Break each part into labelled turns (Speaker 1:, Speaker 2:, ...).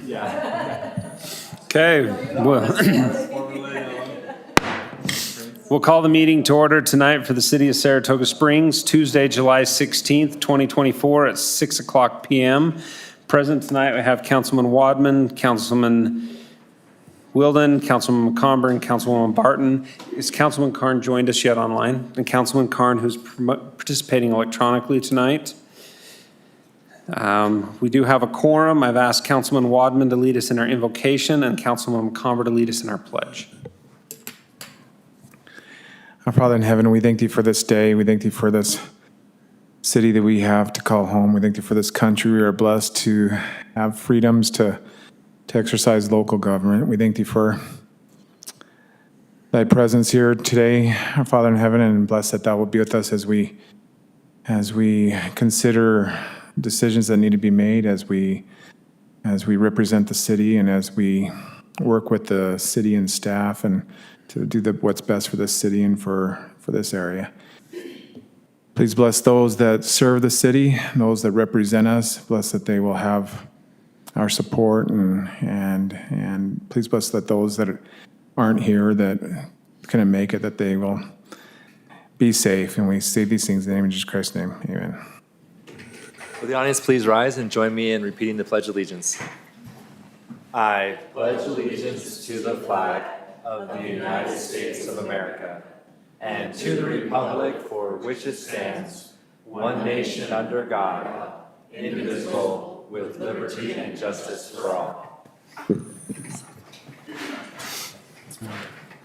Speaker 1: Okay, we'll call the meeting to order tonight for the City of Saratoga Springs, Tuesday, July 16th, 2024 at 6 o'clock p.m. Present tonight, we have Councilman Wadman, Councilman Wilden, Councilman McComber, and Councilwoman Barton. Is Councilman Carn joined us yet online? And Councilman Carn, who's participating electronically tonight. We do have a quorum. I've asked Councilman Wadman to lead us in our invocation and Councilman McComber to lead us in our pledge.
Speaker 2: Our Father in heaven, we thank thee for this day. We thank thee for this city that we have to call home. We thank thee for this country. We are blessed to have freedoms to exercise local government. We thank thee for thy presence here today, our Father in heaven, and bless that thou will be with us as we consider decisions that need to be made, as we represent the city, and as we work with the city and staff and to do what's best for this city and for this area. Please bless those that serve the city, those that represent us. Bless that they will have our support, and please bless that those that aren't here that couldn't make it, that they will be safe. And we say these things in the name of Jesus Christ's name. Amen.
Speaker 3: Will the audience please rise and join me in repeating the Pledge of Allegiance? I pledge allegiance to the flag of the United States of America and to the republic for which it stands, one nation under God, indivisible, with liberty and justice for all.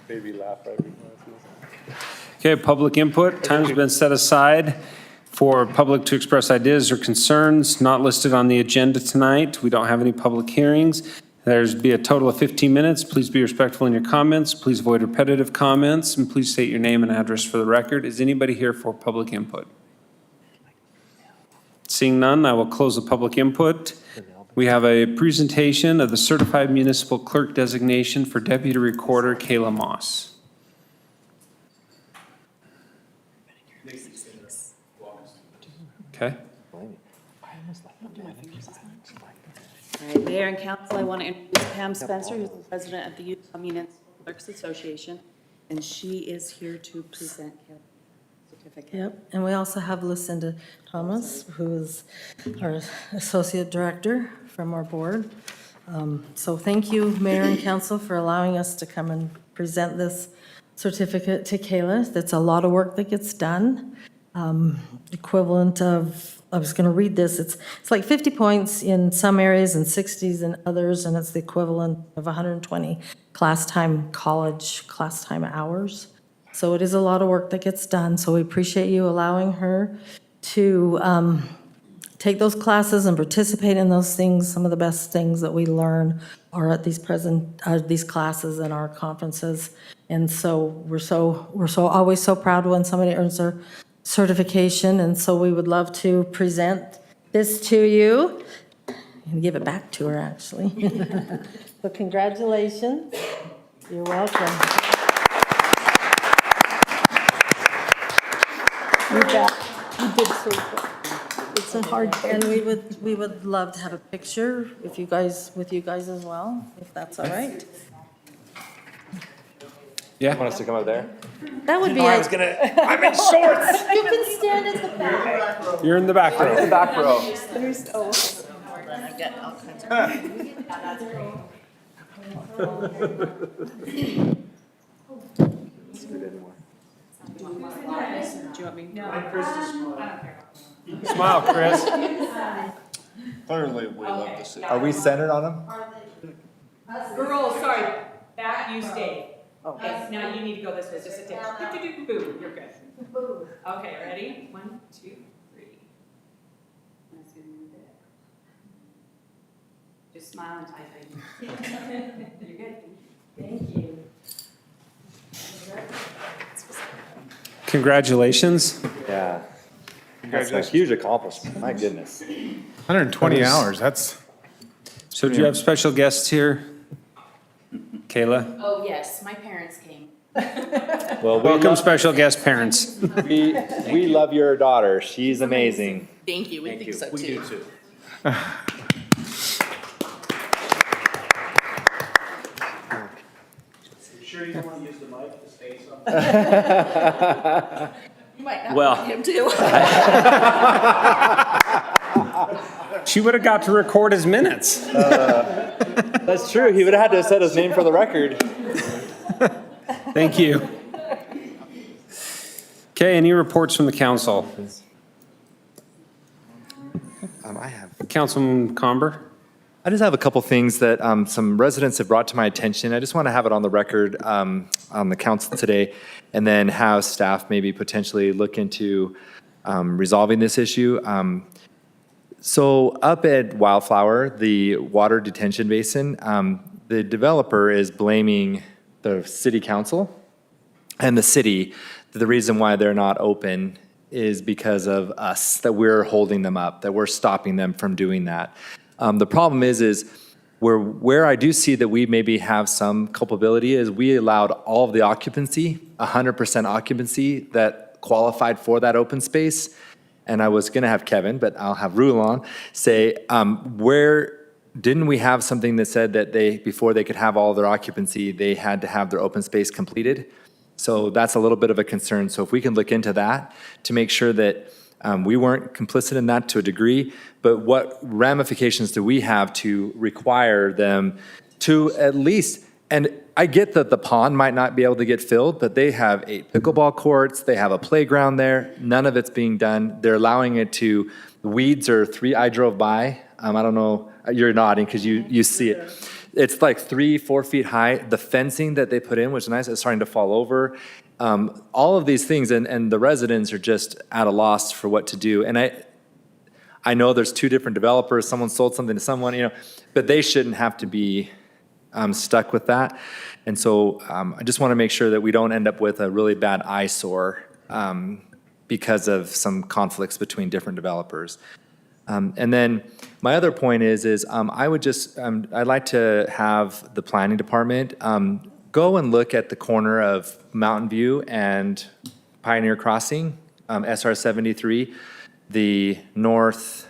Speaker 3: Baby laugh right before.
Speaker 1: Okay, public input. Time has been set aside for public to express ideas or concerns not listed on the agenda tonight. We don't have any public hearings. There's be a total of 15 minutes. Please be respectful in your comments. Please avoid repetitive comments, and please state your name and address for the record. Is anybody here for public input? Seeing none, I will close the public input. We have a presentation of the Certified Municipal Clerk designation for Deputy Recorder Kayla Moss. Okay.
Speaker 4: All right, Mayor and Council, I want to introduce Pam Spencer, who's the president of the Utah Municipal Clerks Association, and she is here to present Kayla's certificate.
Speaker 5: Yep, and we also have Lucinda Thomas, who is our associate director from our board. So thank you, Mayor and Council, for allowing us to come and present this certificate to Kayla. That's a lot of work that gets done. Equivalent of, I was going to read this, it's like 50 points in some areas and 60s in others, and it's the equivalent of 120 college class time hours. So it is a lot of work that gets done, so we appreciate you allowing her to take those classes and participate in those things. Some of the best things that we learn are at these classes and our conferences. And so we're always so proud when somebody earns their certification, and so we would love to present this to you and give it back to her, actually. So congratulations. You're welcome. You did so good. It's a hard, and we would love to have a picture with you guys as well, if that's all right.
Speaker 1: Yeah.
Speaker 3: Want us to come up there?
Speaker 5: That would be.
Speaker 1: I'm in shorts.
Speaker 5: You can stand at the back.
Speaker 1: You're in the back row.
Speaker 3: The back row.
Speaker 4: I get all kinds of. Do you want me?
Speaker 1: Smile, Chris.
Speaker 6: Clearly, we love the city.
Speaker 3: Are we centered on them?
Speaker 7: Girls, sorry, back you stay. Okay, now you need to go this way, just sit down. Boom, you're good. Okay, ready? 1, 2, 3. Just smile and type. You're good. Thank you.
Speaker 1: Congratulations.
Speaker 3: Yeah. That's a huge accomplishment, my goodness.
Speaker 2: 120 hours, that's...
Speaker 1: So do you have special guests here? Kayla?
Speaker 4: Oh, yes, my parents came.
Speaker 3: Well,
Speaker 1: Welcome, special guest parents.
Speaker 3: we love your daughter. She's amazing.
Speaker 4: Thank you, we think so too.
Speaker 6: too.
Speaker 8: sure you don't want to use the mic to say something?
Speaker 4: You might not
Speaker 1: Well-
Speaker 4: want him to.
Speaker 1: She would have got to record his minutes.
Speaker 3: That's true. He would have had to set his name for the record.
Speaker 1: Thank you. Okay, any reports from the council?
Speaker 3: I have.
Speaker 1: Councilman Comber?
Speaker 3: I just have a couple things that some residents have brought to my attention. I just want to have it on the record on the council today, and then have staff maybe potentially look into resolving this issue. So up at Wildflower, the water detention basin, the developer is blaming the city council and the city. The reason why they're not open is because of us, that we're holding them up, that we're stopping them from doing that. The problem is where I do see that we maybe have some culpability is we allowed all of the occupancy, 100% occupancy that qualified for that open space. And I was going to have Kevin, but I'll have Rulon say, where didn't we have something that said that before they could have all their occupancy, they had to have their open space completed? So that's a little bit of a concern. So if we can look into that to make sure that we weren't complicit in that to a degree, but what ramifications do we have to require them to at least, and I get that the pond might not be able to get filled, but they have 8 pickleball courts, they have a playground there, none of it's being done. They're allowing it to, the weeds are I drove by, I don't know, you're nodding because you see it. It's like 3-4 feet high. The fencing that they put in was nice, it's starting to fall over. All of these things, and the residents are just at a loss for what to do. And I know there's 2 different developers, someone sold something to someone, but they shouldn't have to be stuck with that. And so I just want to make sure that we don't end up with a really bad eyesore because of some conflicts between different developers. And then my other point is I would just, I'd like to have the planning department go and look at the corner of Mountain View and Pioneer Crossing, SR 73, the northwest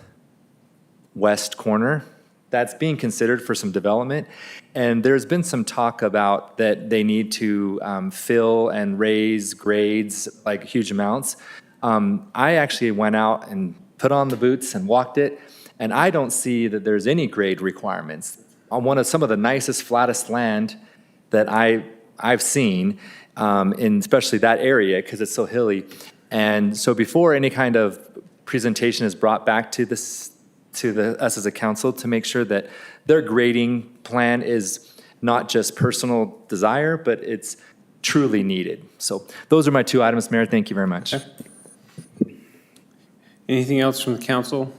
Speaker 3: corner. That's being considered for some development. And there's been some talk about that they need to fill and raise grades like huge amounts. I actually went out and put on the boots and walked it, and I don't see that there's any grade requirements. On some of the nicest, flattest land that I've seen, in especially that area, because it's so hilly. And so before any kind of presentation is brought back to us as a council, to make sure that their grading plan is not just personal desire, but it's truly needed. So those are my 2 items, Mayor. Thank you very much.
Speaker 1: Anything else from the council?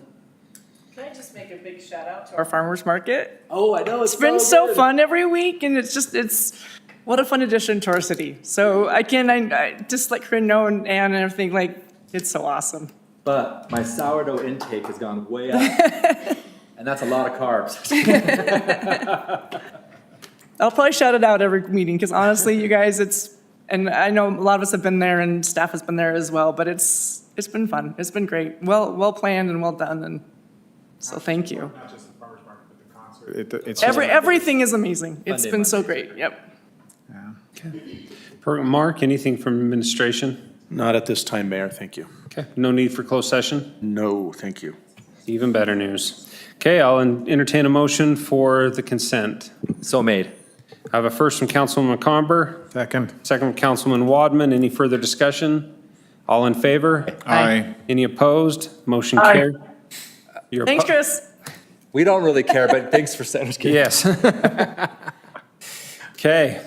Speaker 7: Can I just make a big shout out to our farmer's market?
Speaker 8: Oh, I know.
Speaker 7: It's been so fun every week, and it's what a fun addition to our city. So I just let Corinne know and Ann and everything, like, it's so awesome.
Speaker 3: But my sourdough intake has gone way up, and that's a lot of carbs.
Speaker 7: I'll probably shout it out every meeting, because honestly, you guys, and I know a lot of us have been there and staff has been there as well, but it's been fun. It's been great. Well planned and well done, and so thank you.
Speaker 2: Not just the farmer's market, but the concert. It's
Speaker 7: Everything is amazing. It's been so great. Yep.
Speaker 1: Mark, anything from administration?
Speaker 6: Not at this time, Mayor, thank you.
Speaker 1: Okay, no need for closed session?
Speaker 6: No, thank you.
Speaker 1: Even better news. Okay, I'll entertain a motion for the consent.
Speaker 3: So made.
Speaker 1: I have a first from Councilman McComber,
Speaker 2: Second.
Speaker 1: second from Councilman Wadman. Any further discussion? All in favor?
Speaker 6: Aye.
Speaker 1: Any opposed? Motion carried. You're
Speaker 7: Thanks,
Speaker 1: oppo-
Speaker 7: Chris.
Speaker 3: We don't really care, but thanks for saying.
Speaker 1: Yes. Okay.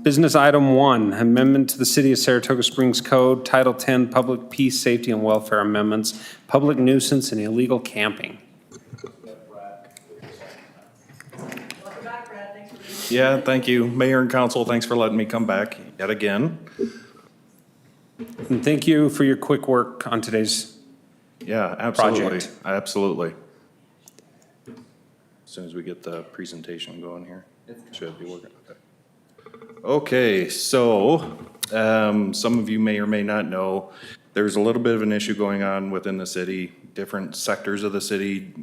Speaker 1: Business item 1, amendment to the City of Saratoga Springs Code, Title 10, Public Peace, Safety, and Welfare Amendments, Public Nuisance and Illegal Camping.
Speaker 6: Yeah, thank you. Mayor and council, thanks for letting me come back yet again.
Speaker 1: And thank you for your quick work on today's,
Speaker 6: Yeah, absolutely.
Speaker 1: Project.
Speaker 6: Absolutely. As soon as we get the presentation going here, should be working. Okay, so some of you may or may not know, there's a little bit of an issue going on within the city, different sectors of the city,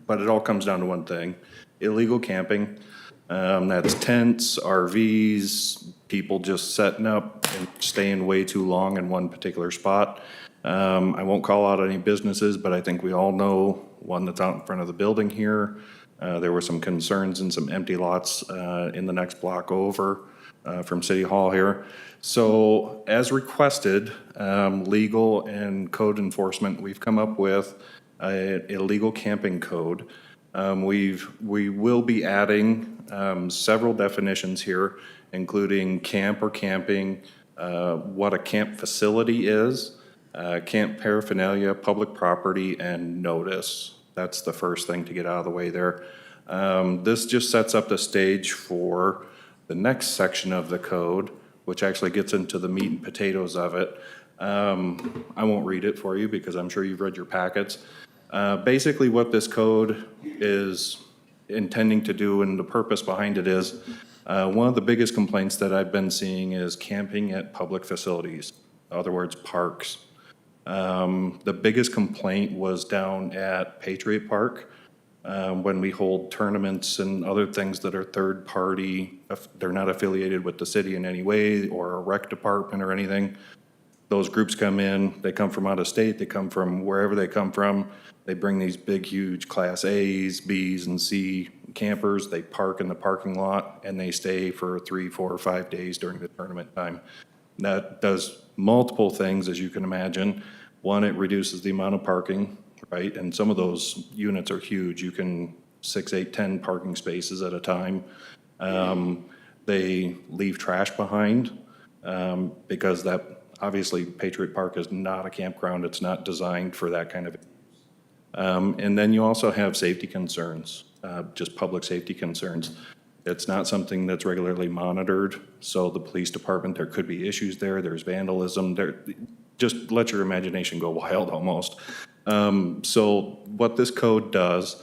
Speaker 6: but it all comes down to one thing, illegal camping. That's tents, RVs, people just setting up and staying way too long in one particular spot. I won't call out any businesses, but I think we all know one that's out in front of the building here. There were some concerns and some empty lots in the next block over from City Hall here. So as requested, legal and code enforcement, we've come up with a illegal camping code. We will be adding several definitions here, including camp or camping, what a camp facility is, camp paraphernalia, public property, and notice. That's the first thing to get out of the way there. This just sets up the stage for the next section of the code, which actually gets into the meat and potatoes of it. I won't read it for you because I'm sure you've read your packets. Basically, what this code is intending to do and the purpose behind it is, one of the biggest complaints that I've been seeing is camping at public facilities, in other words, parks. The biggest complaint was down at Patriot Park, when we hold tournaments and other things that are third party, they're not affiliated with the city in any way or a rec department or anything. Those groups come in, they come from out of state, they come from wherever they come from. They bring these big, huge Class A's, B's, and C campers. They park in the parking lot, and they stay for 3, 4, or 5 days during the tournament time. That does multiple things, as you can imagine. One, it reduces the amount of parking, right? And some of those units are huge. You can 6, 8, 10 parking spaces at a time. They leave trash behind because that, obviously, Patriot Park is not a campground. It's not designed for that kind of. And then you also have safety concerns, just public safety concerns. It's not something that's regularly monitored, so the police department, there could be issues there, there's vandalism, there, just let your imagination go wild almost. So what this code does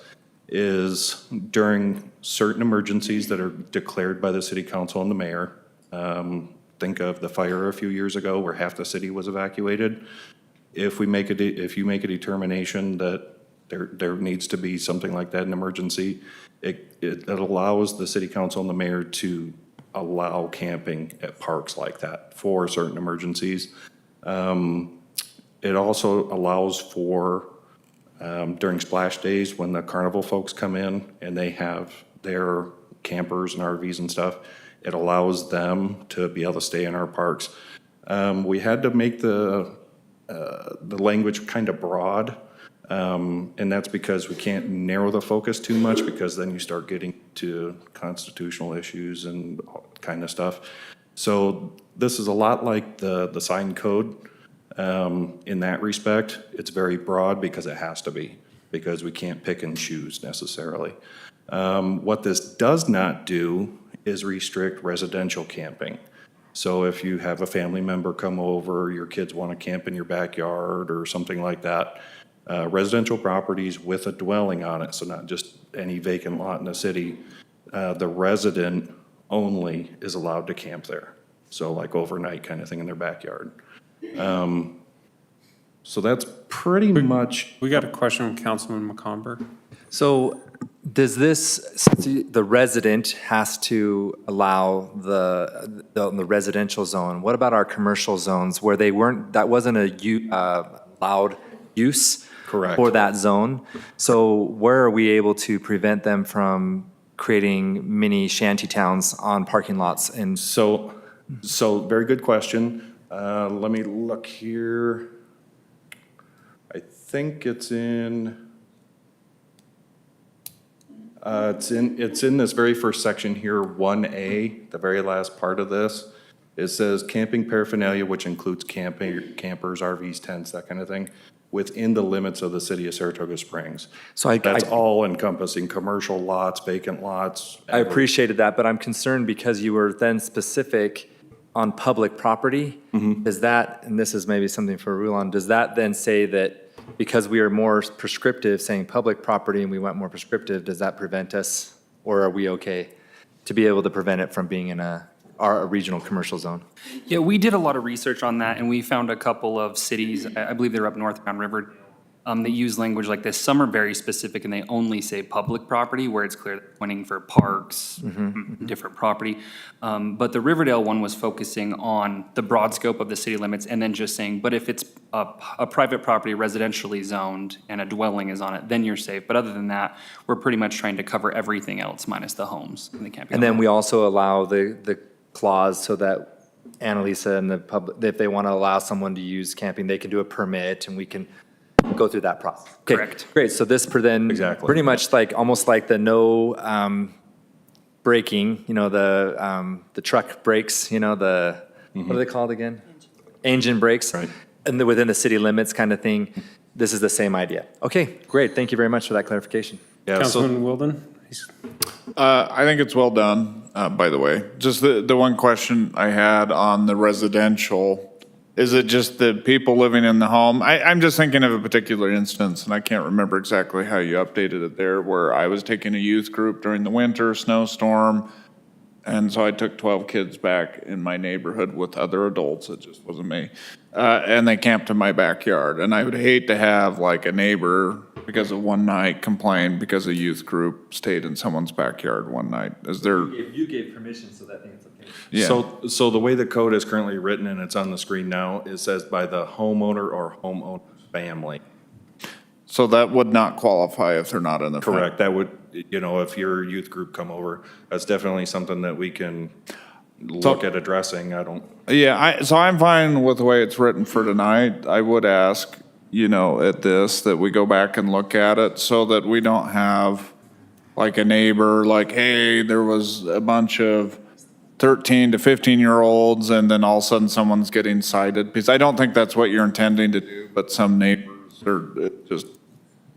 Speaker 6: is during certain emergencies that are declared by the city council and the mayor, think of the fire a few years ago where half the city was evacuated. If you make a determination that there needs to be something like that in emergency, it allows the city council and the mayor to allow camping at parks like that for certain emergencies. It also allows for, during splash days when the carnival folks come in and they have their campers and RVs and stuff, it allows them to be able to stay in our parks. We had to make the language kind of broad, and that's because we can't narrow the focus too much because then you start getting to constitutional issues and all kind of stuff. So this is a lot like the sign code in that respect. It's very broad because it has to be, because we can't pick and choose necessarily. What this does not do is restrict residential camping. So if you have a family member come over, your kids want to camp in your backyard or something like that, residential properties with a dwelling on it, so not just any vacant lot in the city, the resident only is allowed to camp there. So like overnight kind of thing in their backyard. So that's pretty much.
Speaker 1: We got a question from Councilman McComber.
Speaker 3: So does this, the resident has to allow the residential zone? What about our commercial zones where they weren't, that wasn't a allowed use?
Speaker 6: Correct.
Speaker 3: For that zone? So where are we able to prevent them from creating mini shanty towns on parking lots? And
Speaker 6: So very good question. Let me look here. I think it's in this very first section here, 1A, the very last part of this. It says camping paraphernalia, which includes campers, RVs, tents, that kind of thing, within the limits of the city of Saratoga Springs.
Speaker 3: So
Speaker 6: That's all encompassing commercial lots, vacant lots.
Speaker 3: I appreciated that, but I'm concerned because you were then specific on public property. Does that, and this is maybe something for Rulon, does that then say that because we are more prescriptive, saying public property, and we went more prescriptive, does that prevent us, or are we okay to be able to prevent it from being in our regional commercial zone?
Speaker 9: Yeah, we did a lot of research on that, and we found a couple of cities, I believe they're up north around Riverdale, that use language like this. Some are very specific and they only say public property where it's clear they're pointing for parks, different property. But the Riverdale one was focusing on the broad scope of the city limits and then just saying, but if it's a private property residentially zoned and a dwelling is on it, then you're safe. But other than that, we're pretty much trying to cover everything else minus the homes and the camping.
Speaker 3: And then we also allow the clause so that Annalisa and the public, if they want to allow someone to use camping, they can do a permit and we can go through that process. Okay,
Speaker 9: Correct.
Speaker 3: great. So this then
Speaker 6: Exactly.
Speaker 3: pretty much like, almost like the no braking, the truck brakes, what are they called again? Engine brakes.
Speaker 6: Right.
Speaker 3: And within the city limits kind of thing. This is the same idea. Okay, great. Thank you very much for that clarification.
Speaker 6: Yeah, so
Speaker 1: Councilman Wilden? He's-
Speaker 10: I think it's well done, by the way. Just the one question I had on the residential, is it just the people living in the home? I'm just thinking of a particular instance, and I can't remember exactly how you updated it there, where I was taking a youth group during the winter snowstorm, and so I took 12 kids back in my neighborhood with other adults, it just wasn't me, and they camped in my backyard. And I would hate to have like a neighbor, because of one night, complain because a youth group stayed in someone's backyard one night. Is there,
Speaker 3: You gave permission, so that means it's okay.
Speaker 10: yeah.
Speaker 6: So the way the code is currently written, and it's on the screen now, it says by the homeowner or homeowner's family.
Speaker 10: So that would not qualify if they're not in the.
Speaker 6: Correct, that would, if your youth group come over, that's definitely something that we can look at addressing.
Speaker 10: Yeah, so I'm fine with the way it's written for tonight. I would ask, at this, that we go back and look at it so that we don't have like a neighbor, like, hey, there was a bunch of 13 to 15-year-olds and then all of a sudden someone's getting cited. Because I don't think that's what you're intending to do, but some neighbors are just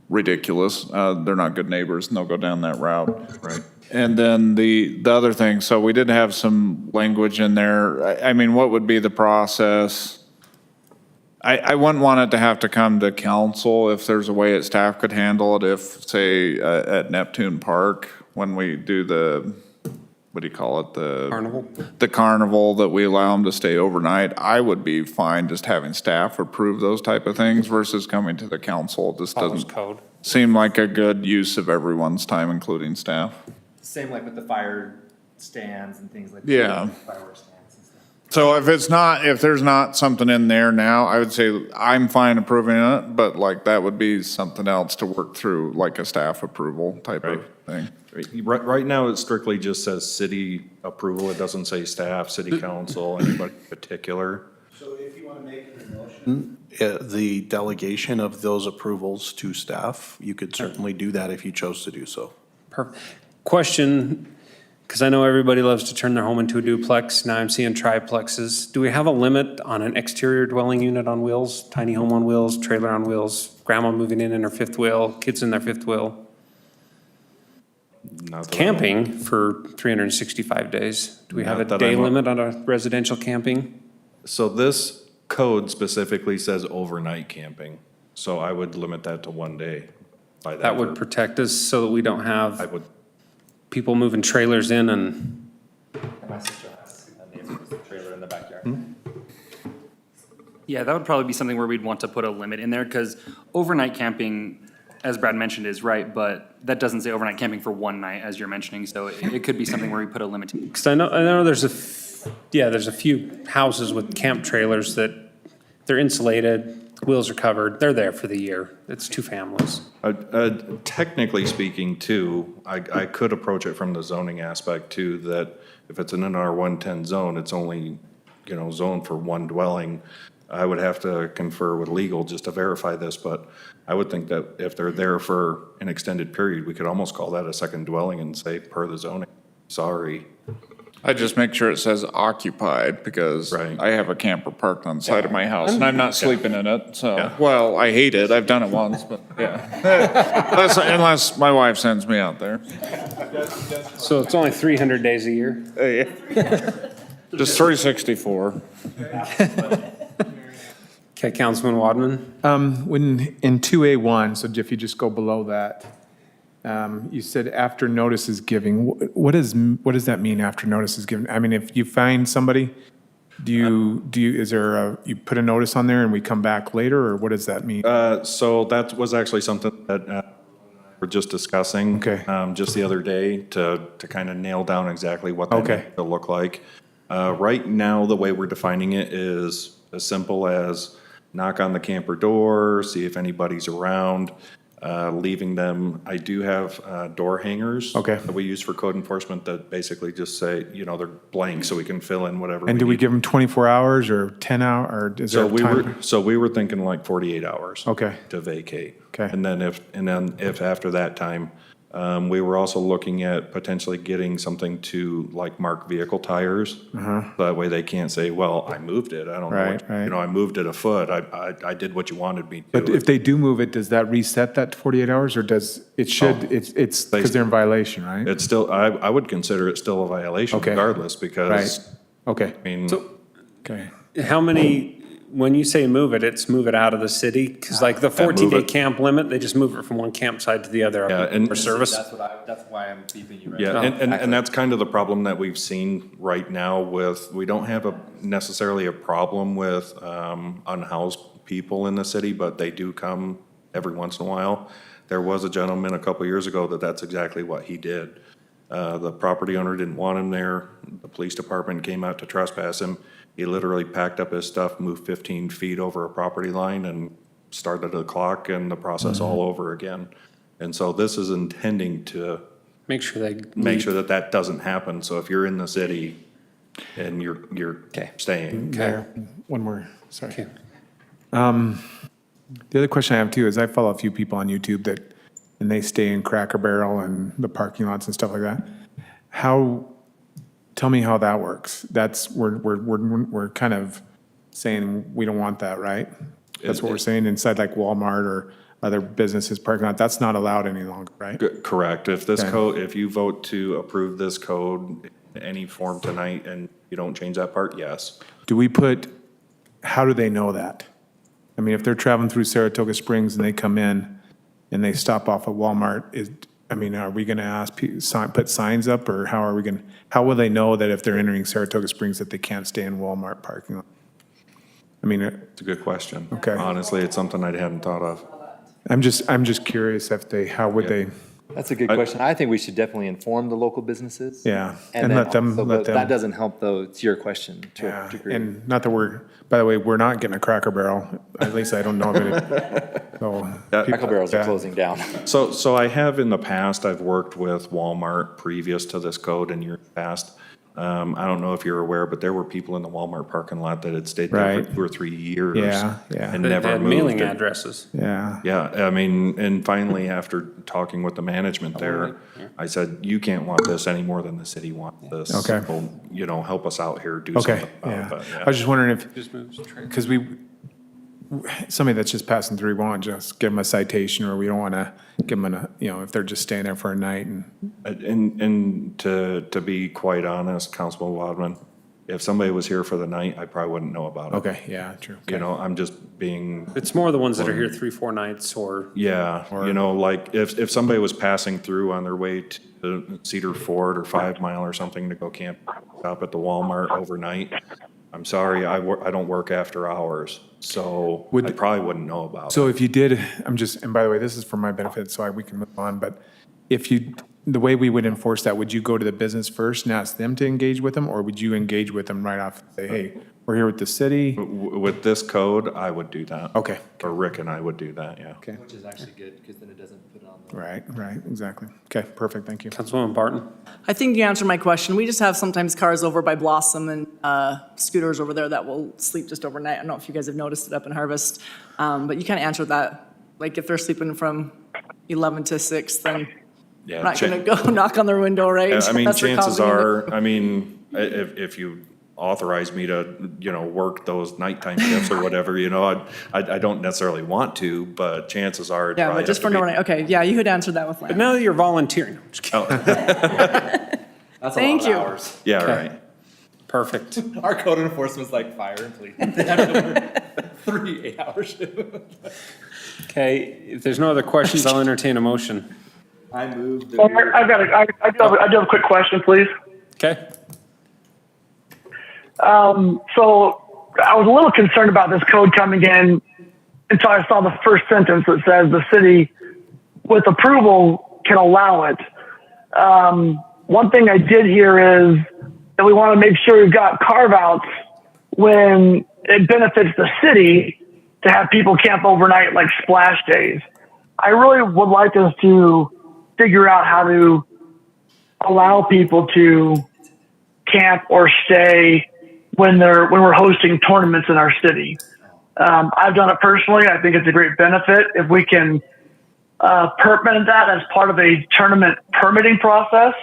Speaker 10: ridiculous. They're not good neighbors and they'll go down that route.
Speaker 6: Right.
Speaker 10: And then the other thing, so we did have some language in there. I mean, what would be the process? I wouldn't want it to have to come to council if there's a way that staff could handle it if, say, at Neptune Park, when we do the, what do you call it?
Speaker 1: Carnival?
Speaker 10: The carnival, that we allow them to stay overnight. I would be fine just having staff approve those type of things versus coming to the council. This
Speaker 1: Follows
Speaker 10: doesn't
Speaker 1: code.
Speaker 10: seem like a good use of everyone's time, including staff.
Speaker 3: Same like with the fire stands and things like that.
Speaker 10: Yeah.
Speaker 3: Fireworks stands and stuff.
Speaker 10: So if there's not something in there now, I would say I'm fine approving it, but like that would be something else to work through, like a staff approval type of thing.
Speaker 6: Right now, it strictly just says city approval, it doesn't say staff, city council, anybody in particular.
Speaker 8: So if you want to make an motion, the delegation of those approvals to staff, you could certainly do that if you chose to do so.
Speaker 1: Perfect. Question, because I know everybody loves to turn their home into a duplex. Now I'm seeing triplexes. Do we have a limit on an exterior dwelling unit on wheels, tiny home on wheels, trailer on wheels, grandma moving in her fifth wheel, kids in their fifth wheel?
Speaker 6: Not that I know.
Speaker 1: Camping for 365 days. Do we have a
Speaker 6: Not that
Speaker 1: day
Speaker 6: I'm-
Speaker 1: limit on a residential camping?
Speaker 6: So this code specifically says overnight camping, so I would limit that to 1 day by that.
Speaker 1: That would protect us so that we don't
Speaker 6: I
Speaker 1: have
Speaker 6: would,
Speaker 1: people moving trailers in and,
Speaker 3: And my sister has a neighbor with a trailer in the backyard.
Speaker 9: Yeah, that would probably be something where we'd want to put a limit in there, because overnight camping, as Brad mentioned, is right, but that doesn't say overnight camping for one night, as you're mentioning, so it could be something where we put a limit.
Speaker 1: because I know there's there's a few houses with camp trailers that they're insulated, wheels are covered, they're there for the year. It's two families.
Speaker 6: technically speaking too, I could approach it from the zoning aspect too, that if it's in an R110 zone, it's only, zoned for one dwelling. I would have to confer with legal just to verify this, but I would think that if they're there for an extended period, we could almost call that a second dwelling and say per the zoning. Sorry.
Speaker 10: I just make sure it says occupied, because
Speaker 6: Right.
Speaker 10: I have a camper parked on the side of my house and I'm not sleeping in it, so, well, I hate it, I've done it once, but yeah. Unless my wife sends me out there.
Speaker 1: So it's only 300 days a year?
Speaker 10: Just 364.
Speaker 1: Okay, Councilman Wadman?
Speaker 2: When, in 2A1, so if you just go below that, you said after notice is giving. What does that mean, after notice is given? I mean, if you find somebody is there you put a notice on there and we come back later, or what does that mean?
Speaker 6: So that was actually something that we're just discussing.
Speaker 2: Okay.
Speaker 6: Just the other day to kind of nail down exactly what that
Speaker 2: Okay.
Speaker 6: needs to look like. Right now, the way we're defining it is as simple as knock on the camper door, see if anybody's around, leaving them. I do have door hangers.
Speaker 2: Okay.
Speaker 6: That we use for code enforcement that basically just say, they're blank so we can fill in whatever.
Speaker 2: And do we
Speaker 6: need.
Speaker 2: give them 24 hours or 10 hours, or is there
Speaker 6: So
Speaker 2: a
Speaker 6: we
Speaker 2: time?
Speaker 6: were thinking like 48 hours.
Speaker 2: Okay.
Speaker 6: To vacate.
Speaker 2: Okay.
Speaker 6: And then if after that time, we were also looking at potentially getting something to like mark vehicle tires. That way they can't say, well, I moved it. I don't know.
Speaker 2: Right, right.
Speaker 6: I moved it a foot. I did what you wanted me to.
Speaker 2: But if they do move it, does that reset that 48 hours, or does, it should, it's because they're in violation, right?
Speaker 6: It's still, I would consider it still a violation
Speaker 2: Okay.
Speaker 6: regardless because,
Speaker 2: Right. Okay,
Speaker 6: I mean,
Speaker 2: okay.
Speaker 1: How many, when you say move it, it's move it out of the city? Because like the
Speaker 6: move
Speaker 1: 14-day
Speaker 6: it.
Speaker 1: camp limit, they just move it from one campsite to the other
Speaker 6: Yeah, and-
Speaker 1: for service?
Speaker 3: That's why I'm beeping you right
Speaker 6: yeah,
Speaker 3: now.
Speaker 6: and that's kind of the problem that we've seen right now with, we don't have necessarily a problem with unhoused people in the city, but they do come every once in a while. There was a gentleman a couple years ago that's exactly what he did. The property owner didn't want him there. The police department came out to trespass him. He literally packed up his stuff, moved 15 feet over a property line and started the clock and the process all over again. And so this is intending to
Speaker 1: Make sure they.
Speaker 6: make sure that that doesn't happen. So if you're in the city and you're staying.
Speaker 2: Mayor, one more, sorry.
Speaker 1: Okay.
Speaker 2: The other question I have too is I follow a few people on YouTube that, and they stay in Cracker Barrel and the parking lots and stuff like that. Tell me how that works. That's, we're kind of saying we don't want that, right? That's what we're saying inside like Walmart or other businesses parking lot. That's not allowed any longer, right?
Speaker 6: Correct. If this
Speaker 2: Okay.
Speaker 6: code, if you vote to approve this code in any form tonight and you don't change that part, yes.
Speaker 2: Do we put, how do they know that? I mean, if they're traveling through Saratoga Springs and they come in and they stop off at Walmart, are we going to ask, put signs up, or how will they know that if they're entering Saratoga Springs that they can't stay in Walmart parking lot? I mean,
Speaker 6: It's a good question.
Speaker 2: Okay.
Speaker 6: Honestly, it's something I hadn't thought of.
Speaker 2: I'm just curious how would they,
Speaker 3: That's a good question. I think we should definitely inform the local businesses.
Speaker 2: yeah.
Speaker 3: And
Speaker 2: let them,
Speaker 3: but that doesn't help though, to your question, to
Speaker 2: yeah.
Speaker 3: a degree.
Speaker 2: And not that by the way, we're not getting a Cracker Barrel, at least I don't know of it. So,
Speaker 3: Cracker Barrels are
Speaker 2: yeah.
Speaker 3: closing down.
Speaker 6: So I have in the past, I've worked with Walmart previous to this code in years past. I don't know if you're aware, but there were people in the Walmart parking lot that had stayed there
Speaker 2: Right.
Speaker 6: for 2 or 3 years.
Speaker 2: Yeah, yeah.
Speaker 6: And
Speaker 1: They
Speaker 6: never
Speaker 1: had
Speaker 6: moved.
Speaker 1: mailing
Speaker 6: And-
Speaker 1: addresses.
Speaker 2: Yeah,
Speaker 6: Yeah, I mean, and finally, after talking with the management there, I said, you can't want this any more than the city wants this.
Speaker 2: Okay.
Speaker 6: So, help us out here, do
Speaker 2: okay,
Speaker 6: something about it.
Speaker 2: yeah.
Speaker 6: But,
Speaker 2: I was just wondering if,
Speaker 1: Just moves.
Speaker 2: because somebody that's just passing through, we won't just give them a citation, or we don't want to give them if they're just staying there for a night and,
Speaker 6: And to be quite honest, Councilman Wadman, if somebody was here for the night, I probably wouldn't know about it.
Speaker 2: okay, yeah, true.
Speaker 6: You know, I'm just being,
Speaker 1: It's more the ones that are here 3-4 nights or.
Speaker 6: yeah, like if somebody was passing through on their way to Cedar Ford or 5 Mile or something to go camp stop at the Walmart overnight, I'm sorry, I don't work after hours, so I probably wouldn't know about it.
Speaker 2: So if you did, and by the way, this is for my benefit, so we can move on, but the way we would enforce that, would you go to the business first and ask them to engage with them, or would you engage with them right off and say, hey, we're here with the city?
Speaker 6: With this code, I would do that.
Speaker 2: Okay.
Speaker 6: Or Rick and I would do that, yeah.
Speaker 2: Okay,
Speaker 3: Which is actually good, because then it doesn't put it on the.
Speaker 2: right, exactly. Okay, perfect, thank you.
Speaker 1: Councilwoman Barton?
Speaker 7: I think you answered my question. We just have sometimes cars over by Blossom and scooters over there that will sleep just overnight. I don't know if you guys have noticed it up in Harvest, but you kind of answered that. Like if they're sleeping from 11 to 6, then
Speaker 6: Yeah,
Speaker 7: I'm not going to go knock on their window, right?
Speaker 6: I mean,
Speaker 7: Unless they're
Speaker 6: chances
Speaker 7: causing
Speaker 6: are, I mean, if you authorize me to, work those nighttime shifts or whatever, I don't necessarily want to, but chances are. it'd
Speaker 7: Yeah,
Speaker 6: probably
Speaker 7: but just
Speaker 6: have
Speaker 7: for
Speaker 6: to
Speaker 7: no
Speaker 6: be-
Speaker 7: one, okay, yeah, you had answered that with
Speaker 1: But
Speaker 7: land.
Speaker 1: now that you're volunteering, I'm just kidding.
Speaker 3: That's
Speaker 7: Thank you.
Speaker 3: hours.
Speaker 6: Yeah,
Speaker 1: Okay.
Speaker 6: right.
Speaker 1: Perfect.
Speaker 3: Our code enforcement's like fire and police. They have to work 3 8-hour shifts.
Speaker 1: Okay, if there's no other questions, I'll entertain a motion.
Speaker 3: I moved the.
Speaker 11: I do have a quick question, please.
Speaker 1: Okay?
Speaker 11: So I was a little concerned about this code coming in until I saw the first sentence that says the city, with approval, can allow it. One thing I did hear is that we want to make sure we've got carve-outs when it benefits the city to have people camp overnight, like splash days. I really would like us to figure out how to allow people to camp or stay when we're hosting tournaments in our city. I've done it personally. I think it's a great benefit if we can permit that as part of a tournament permitting process,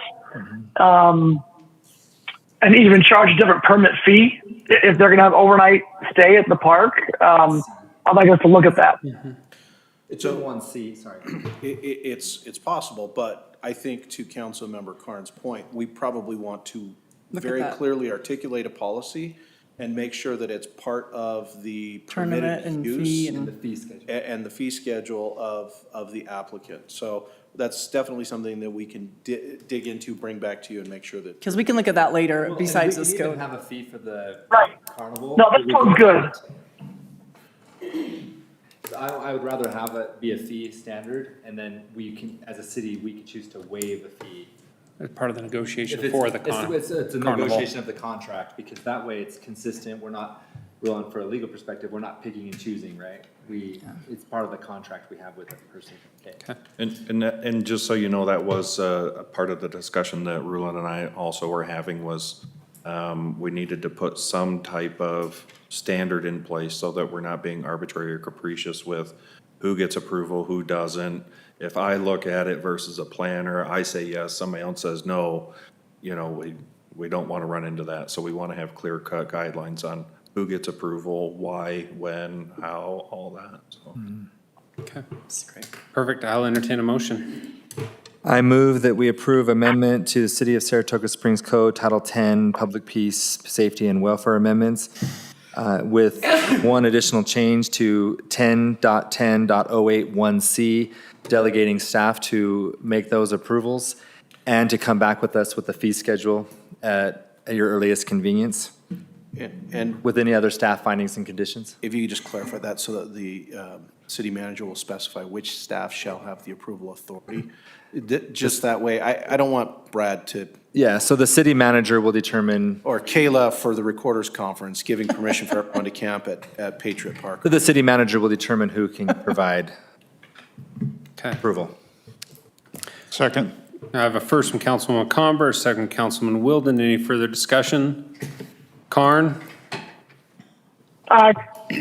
Speaker 11: and even charge a different permit fee if they're going to have overnight stay at the park. I'd like us to look at that.
Speaker 3: It's a 1C, sorry.
Speaker 8: It's possible, but I think to Councilmember Carn's point, we probably want to very
Speaker 7: that.
Speaker 8: clearly articulate a policy and make sure that it's part of the
Speaker 7: Tournament
Speaker 8: permitted
Speaker 7: and
Speaker 8: use
Speaker 7: fee
Speaker 3: And the
Speaker 7: and,
Speaker 3: fee schedule.
Speaker 8: and the fee schedule of the applicant. So that's definitely something that we can dig into, bring back to you and make sure that.
Speaker 7: because we can look at that later besides this
Speaker 3: We can
Speaker 7: code.
Speaker 3: even have a fee for the
Speaker 11: Right.
Speaker 3: carnival.
Speaker 11: No, that sounds good.
Speaker 3: I would rather have it be a fee standard, and then we can, as a city, we can choose to waive a fee.
Speaker 1: As part of the negotiation
Speaker 3: If it's-
Speaker 1: for the
Speaker 3: It's a
Speaker 1: carnival.
Speaker 3: negotiation of the contract, because that way it's consistent, we're not, well, for a legal perspective, we're not picking and choosing, right? It's part of the contract we have with the person. Okay.
Speaker 6: And just so you know, that was a part of the discussion that Rulon and I also were having was we needed to put some type of standard in place so that we're not being arbitrary or capricious with who gets approval, who doesn't. If I look at it versus a planner, I say yes, somebody else says no, you know, we don't want to run into that. So we want to have clear-cut guidelines on who gets approval, why, when, how, all that, so.
Speaker 1: Okay,
Speaker 7: That's great.
Speaker 1: perfect. I'll entertain a motion.
Speaker 3: I move that we approve amendment to the City of Saratoga Springs Code, Title 10, Public Peace, Safety, and Welfare Amendments, with one additional change to 10.10.081C, delegating staff to make those approvals, and to come back with us with the fee schedule at your earliest convenience,
Speaker 8: And
Speaker 3: with any other staff findings and conditions.
Speaker 8: if you could just clarify that so that the city manager will specify which staff shall have the approval authority. Just that way, I don't want Brad to,
Speaker 3: Yeah, so the city manager will determine,
Speaker 8: or Kayla for the recorders conference, giving permission for everyone to camp at Patriot Park.
Speaker 3: the city manager will determine who can provide
Speaker 1: Okay.
Speaker 3: approval.
Speaker 10: Second.
Speaker 1: I have a first from Councilwoman Comber, a second from Councilman Wilden. Any further discussion? Carn?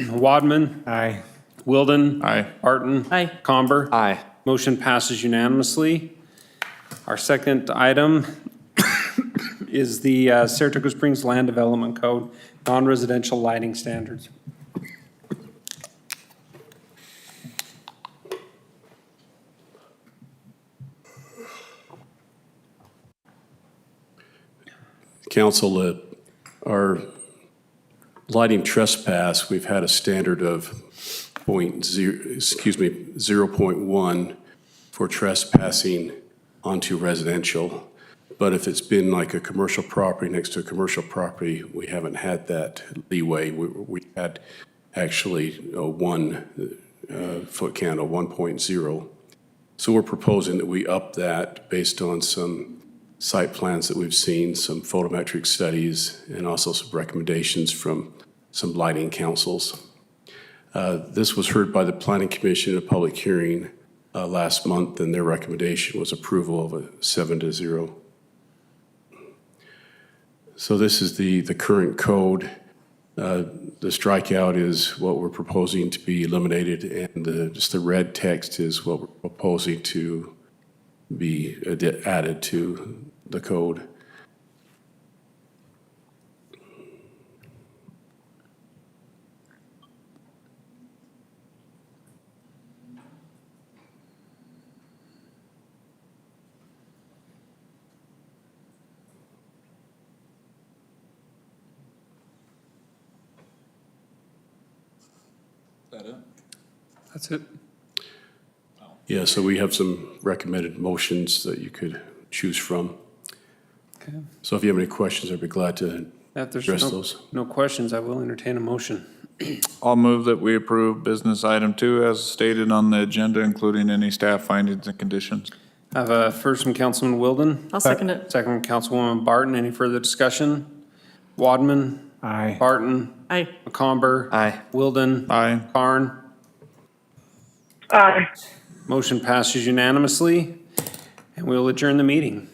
Speaker 1: Wadman?
Speaker 2: Aye.
Speaker 1: Wilden?
Speaker 10: Aye.
Speaker 1: Barton?
Speaker 7: Aye.
Speaker 1: Comber?
Speaker 3: Aye.
Speaker 1: Motion passes unanimously. Our second item is the Saratoga Springs Land Development Code, non-residential lighting standards.
Speaker 12: Council, our lighting trespass, we've had a standard of 0.1 for trespassing onto residential. But if it's been like a commercial property next to a commercial property, we haven't had that leeway. We had actually a 1 foot candle, 1.0. So we're proposing that we up that based on some site plans that we've seen, some photometric studies, and also some recommendations from some lighting councils. This was heard by the Planning Commission in a public hearing last month, and their recommendation was approval of a 7-0. So this is the current code. The strikeout is what we're proposing to be eliminated, and just the red text is what we're proposing to be added to the code.
Speaker 1: That's it.
Speaker 12: Yeah, so we have some recommended motions that you could choose from.
Speaker 1: Okay.
Speaker 12: So if you have any questions, I'd be glad to
Speaker 1: If there's
Speaker 12: address
Speaker 1: no,
Speaker 12: those.
Speaker 1: no questions, I will entertain a motion.
Speaker 10: I'll move that we approve business item 2 as stated on the agenda, including any staff findings and conditions.
Speaker 1: I have a first from Councilman Wilden.
Speaker 5: I'll second it.
Speaker 1: Second from Councilwoman Barton. Any further discussion? Wadman?
Speaker 2: Aye.
Speaker 1: Barton?
Speaker 5: Aye.
Speaker 1: McComber?
Speaker 3: Aye.
Speaker 1: Wilden?
Speaker 10: Aye.
Speaker 1: Carn?
Speaker 11: Aye.
Speaker 1: Motion passes unanimously, and we'll adjourn the meeting.